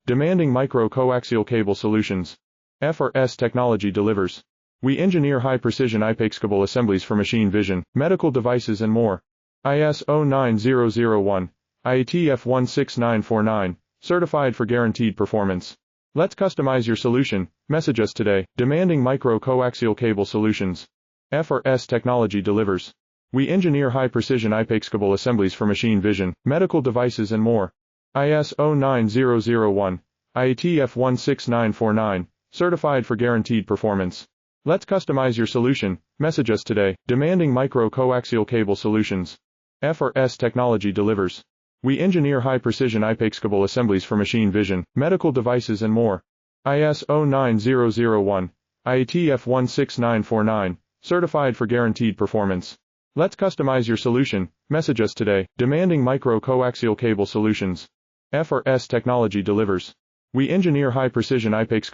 demanding micro-coaxial cable solutions. FRS technology delivers. We engineer high-precision I-PEX cable assemblies for machine vision, medical devices and more. ISO 9001, IATF 16949, certified for guaranteed performance. Let's customize your solution. Message us today, demanding micro-coaxial cable solutions. FRS technology delivers. We engineer high-precision I-PEX cable assemblies for machine vision, medical devices and more. ISO 9001, IATF 16949, certified for guaranteed performance. Let's customize your solution. Message us today, demanding micro-coaxial cable solutions. FRS technology delivers. We engineer high-precision I-PEX cable assemblies for machine vision, medical devices and more. ISO 9001, IATF 16949, certified for guaranteed performance. Let's customize your solution. Message us today, demanding micro-coaxial cable solutions. FRS technology delivers. We engineer high-precision I-PEX